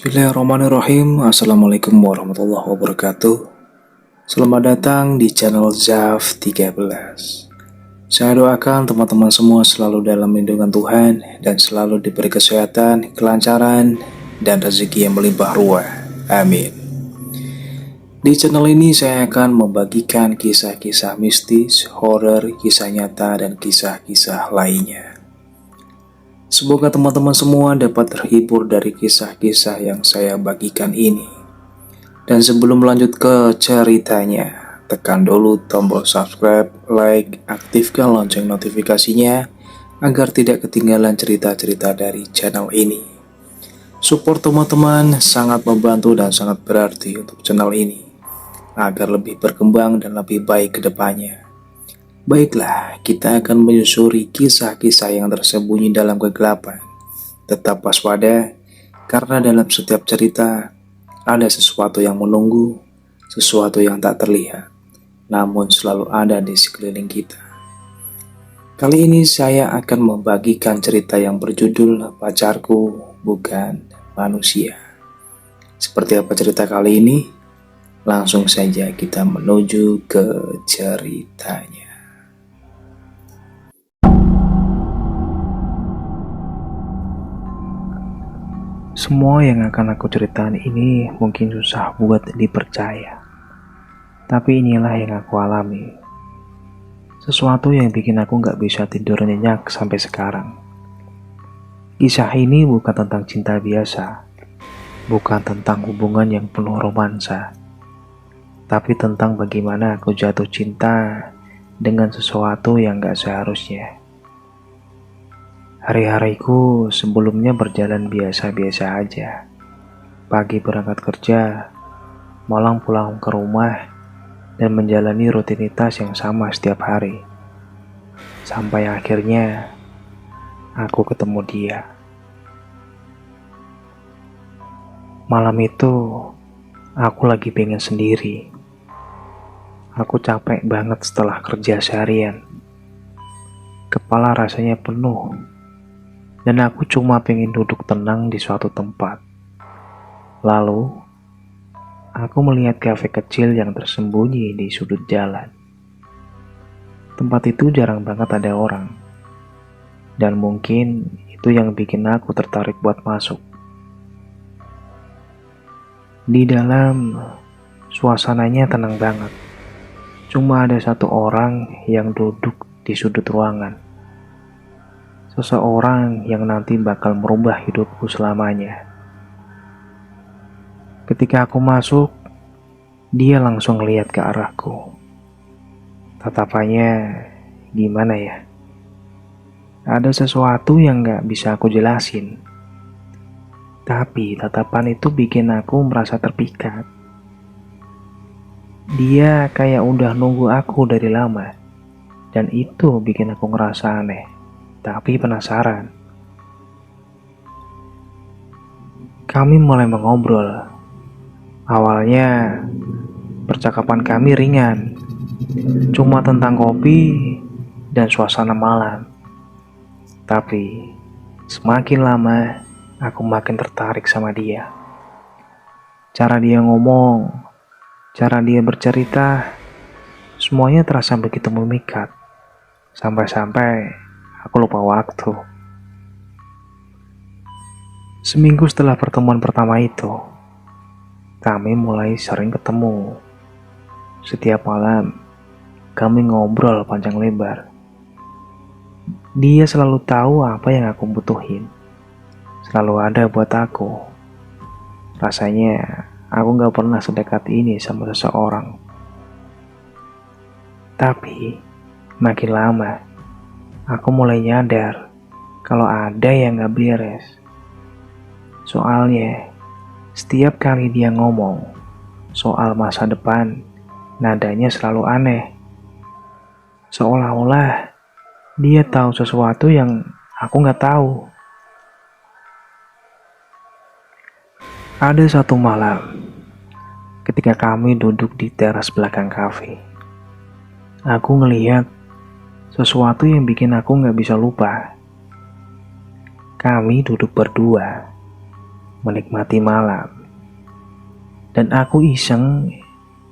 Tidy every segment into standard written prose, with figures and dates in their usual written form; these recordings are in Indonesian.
Bismillahirrahmanirrahim. Assalamualaikum warahmatullahi wabarakatuh. Selamat datang di channel Zaf 13. Saya doakan teman-teman semua selalu dalam lindungan Tuhan dan selalu diberi kesehatan, kelancaran, dan rezeki yang melimpah ruah. Amin. Di channel ini saya akan membagikan kisah-kisah mistis, horor, kisah nyata, dan kisah-kisah lainnya. Semoga teman-teman semua dapat terhibur dari kisah-kisah yang saya bagikan ini. Dan sebelum lanjut ke ceritanya, tekan dulu tombol subscribe, like, aktifkan lonceng notifikasinya agar tidak ketinggalan cerita-cerita dari channel ini. Support teman-teman sangat membantu dan sangat berarti untuk channel ini agar lebih berkembang dan lebih baik ke depannya. Baiklah, kita akan menyusuri kisah-kisah yang tersembunyi dalam kegelapan. Tetap waspada, karena dalam setiap cerita ada sesuatu yang menunggu, sesuatu yang tak terlihat, namun selalu ada di sekeliling kita. Kali ini saya akan membagikan cerita yang berjudul Pacarku Bukan Manusia. Seperti apa cerita kali ini? Langsung saja kita menuju ke ceritanya. Semua yang akan aku ceritain ini mungkin susah buat dipercaya. Tapi inilah yang aku alami. Sesuatu yang bikin aku gak bisa tidur nyenyak sampai sekarang. Kisah ini bukan tentang cinta biasa. Bukan tentang hubungan yang penuh romansa. Tapi tentang bagaimana aku jatuh cinta dengan sesuatu yang gak seharusnya. Hari-hariku sebelumnya berjalan biasa-biasa aja. Pagi berangkat kerja, malam pulang ke rumah, dan menjalani rutinitas yang sama setiap hari. Sampai akhirnya, aku ketemu dia. Malam itu, aku lagi pengen sendiri. Aku capek banget setelah kerja seharian. Kepala rasanya penuh. Dan aku cuma pengen duduk tenang di suatu tempat. Lalu, aku melihat kafe kecil yang tersembunyi di sudut jalan. Tempat itu jarang banget ada orang. Dan mungkin itu yang bikin aku tertarik buat masuk. Di dalam, suasananya tenang banget. Cuma ada satu orang yang duduk di sudut ruangan. Seseorang yang nanti bakal merubah hidupku selamanya. Ketika aku masuk, dia langsung lihat ke arahku. Tatapannya gimana ya? Ada sesuatu yang gak bisa aku jelasin. Tapi tatapan itu bikin aku merasa terpikat. Dia kayak udah nunggu aku dari lama. Dan itu bikin aku ngerasa aneh. Tapi penasaran. Kami mulai mengobrol. Awalnya, percakapan kami ringan. Cuma tentang kopi dan suasana malam. Tapi, semakin lama, aku makin tertarik sama dia. Cara dia ngomong, cara dia bercerita, semuanya terasa begitu memikat. Sampai-sampai aku lupa waktu. Seminggu setelah pertemuan pertama itu, kami mulai sering ketemu. Setiap malam, kami ngobrol panjang lebar. Dia selalu tahu apa yang aku butuhin. Selalu ada buat aku. Rasanya, aku gak pernah sedekat ini sama seseorang. Tapi, makin lama, aku mulai nyadar kalau ada yang gak beres. Soalnya, setiap kali dia ngomong soal masa depan, nadanya selalu aneh. Seolah-olah dia tahu sesuatu yang aku gak tahu. Ada satu malam, ketika kami duduk di teras belakang kafe, aku ngelihat sesuatu yang bikin aku gak bisa lupa. Kami duduk berdua. menikmati malam. Dan aku iseng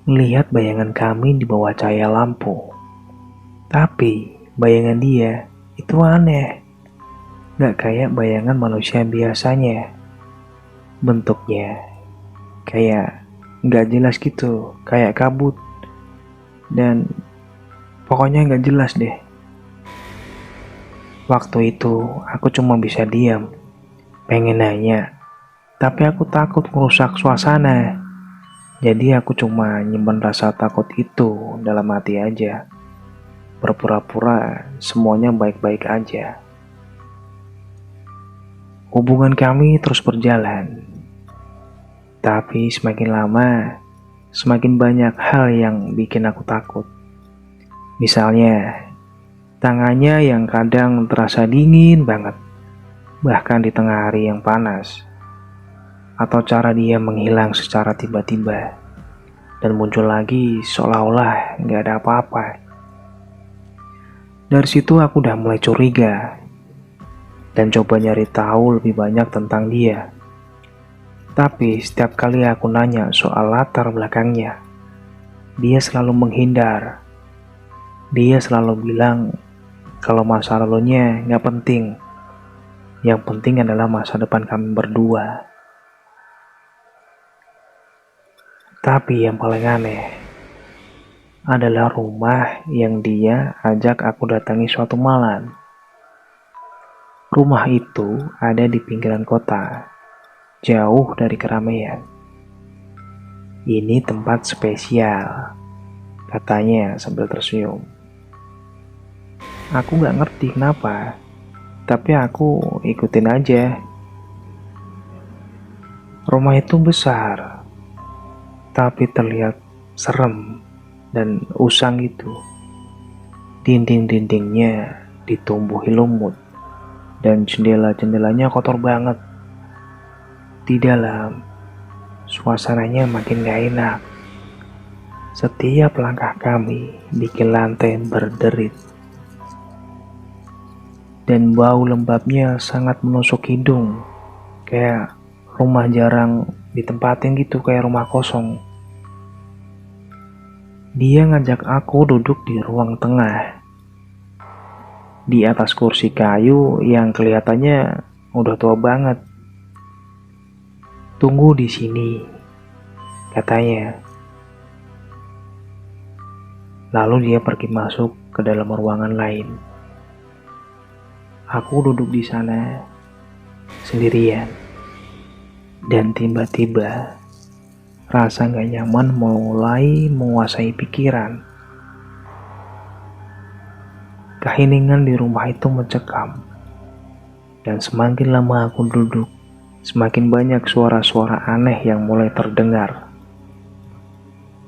melihat bayangan kami di bawah cahaya lampu. Tapi bayangan dia itu aneh, gak kayak bayangan manusia biasanya. Bentuknya kayak gak jelas gitu, kayak kabut. Dan pokoknya gak jelas deh. Waktu itu aku cuma bisa diam, pengen nanya, tapi aku takut merusak suasana. Jadi aku cuma nyimpen rasa takut itu dalam hati aja. Berpura-pura semuanya baik-baik aja. Hubungan kami terus berjalan. Tapi semakin lama, semakin banyak hal yang bikin aku takut. Misalnya, tangannya yang kadang terasa dingin banget, bahkan di tengah hari yang panas. Atau cara dia menghilang secara tiba-tiba dan muncul lagi seolah-olah gak ada apa-apa. Dari situ aku udah mulai curiga dan coba nyari tahu lebih banyak tentang dia. Tapi setiap kali aku nanya soal latar belakangnya, dia selalu menghindar. Dia selalu bilang kalau masa lalunya gak penting. Yang penting adalah masa depan kami berdua. Tapi yang paling aneh adalah rumah yang dia ajak aku datangi suatu malam. Rumah itu ada di pinggiran kota, jauh dari keramaian. Ini tempat spesial, katanya sambil tersenyum. Aku gak ngerti kenapa, tapi aku ikutin aja. Rumah itu besar, tapi terlihat serem dan usang gitu. Dinding-dindingnya ditumbuhi lumut dan jendela-jendelanya kotor banget. Di dalam, suasananya makin gak enak. Setiap langkah kami bikin lantai berderit. Dan bau lembabnya sangat menusuk hidung. Kayak rumah jarang ditempatin gitu, kayak rumah kosong. Dia ngajak aku duduk di ruang tengah, di atas kursi kayu yang kelihatannya udah tua banget. Tunggu di sini, katanya. Lalu dia pergi masuk ke dalam ruangan lain. Aku duduk di sana sendirian. Dan tiba-tiba rasa gak nyaman mulai menguasai pikiran. Keheningan di rumah itu mencekam. Dan semakin lama aku duduk, semakin banyak suara-suara aneh yang mulai terdengar.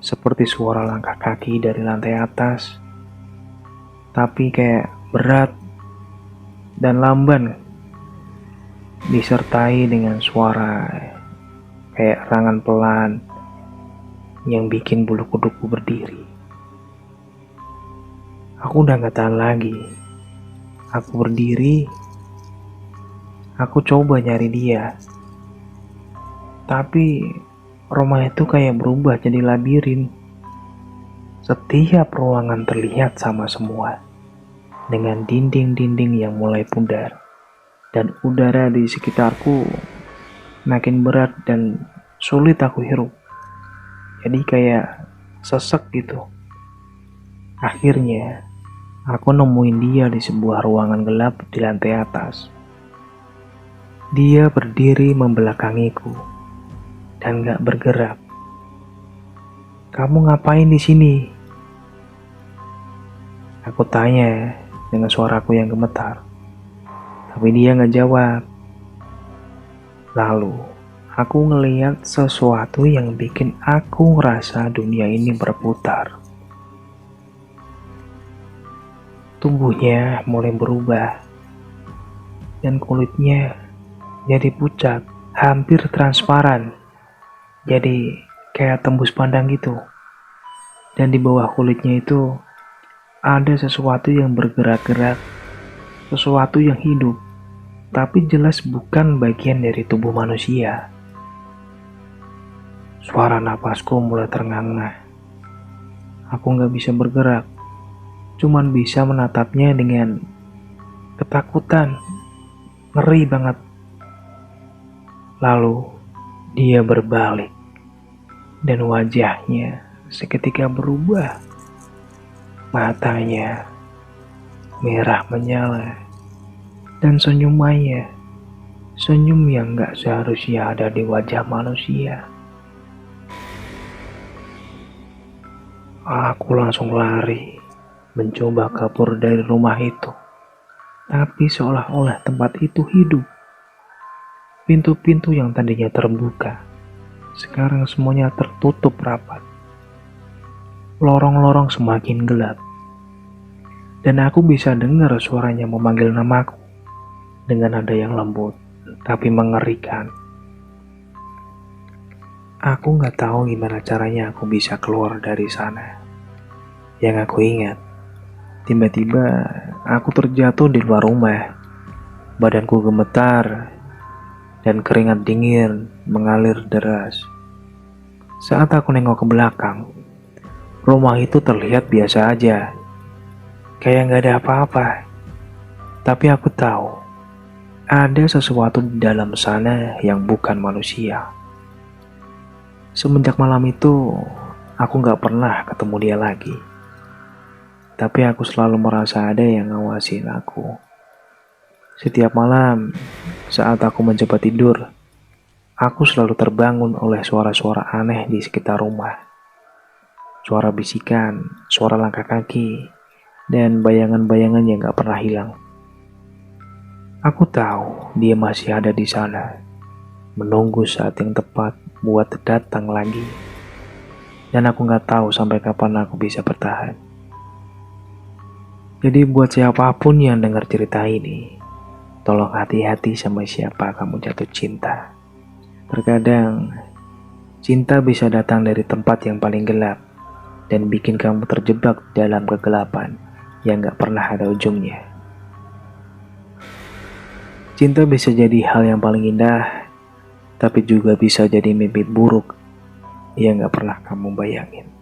Seperti suara langkah kaki dari lantai atas, tapi kayak berat dan lamban, disertai dengan suara kayak rangan pelan yang bikin bulu kuduku berdiri. Aku udah gak tahan lagi. Aku berdiri. Aku coba nyari dia. Tapi rumah itu kayak berubah jadi labirin. Setiap ruangan terlihat sama semua, dengan dinding-dinding yang mulai pudar. Dan udara di sekitarku makin berat dan sulit aku hirup. Jadi kayak sesek gitu. Akhirnya aku nemuin dia di sebuah ruangan gelap di lantai atas. Dia berdiri membelakangiku dan gak bergerak. "Kamu ngapain di sini?" Aku tanya dengan suaraku yang gemetar. Tapi dia gak jawab. Lalu, aku ngeliat sesuatu yang bikin aku ngerasa dunia ini berputar. Tubuhnya mulai berubah. Dan kulitnya jadi pucat, hampir transparan. Jadi kayak tembus pandang gitu. Dan di bawah kulitnya itu ada sesuatu yang bergerak-gerak. Sesuatu yang hidup, tapi jelas bukan bagian dari tubuh manusia. Suara napasku mulai terengah-engah. Aku gak bisa bergerak, cuman bisa menatapnya dengan ketakutan, ngeri banget. Lalu dia berbalik dan wajahnya seketika berubah. Matanya merah menyala dan senyumannya senyum yang gak seharusnya ada di wajah manusia. Aku langsung lari, mencoba kabur dari rumah itu. Tapi seolah-olah tempat itu hidup. Pintu-pintu yang tadinya terbuka, sekarang semuanya tertutup rapat. Lorong-lorong semakin gelap. Dan aku bisa dengar suaranya memanggil namaku dengan nada yang lembut, tapi mengerikan. Aku gak tahu gimana caranya aku bisa keluar dari sana. Yang aku ingat, tiba-tiba aku terjatuh di luar rumah. Badanku gemetar dan keringat dingin mengalir deras. Saat aku nengok ke belakang, rumah itu terlihat biasa aja. Kayak gak ada apa-apa. Tapi aku tahu, ada sesuatu di dalam sana yang bukan manusia. Semenjak malam itu, aku gak pernah ketemu dia lagi. Tapi aku selalu merasa ada yang ngawasin aku. Setiap malam, saat aku mencoba tidur, aku selalu terbangun oleh suara-suara aneh di sekitar rumah. Suara bisikan, suara langkah kaki, dan bayangan-bayangan yang gak pernah hilang. Aku tahu dia masih ada di sana, menunggu saat yang tepat buat datang lagi. Dan aku gak tahu sampai kapan aku bisa bertahan. Jadi buat siapapun yang dengar cerita ini, tolong hati-hati sama siapa kamu jatuh cinta. Terkadang, cinta bisa datang dari tempat yang paling gelap dan bikin kamu terjebak dalam kegelapan yang gak pernah ada ujungnya. Cinta bisa jadi hal yang paling indah, tapi juga bisa jadi mimpi buruk yang gak pernah kamu bayangin.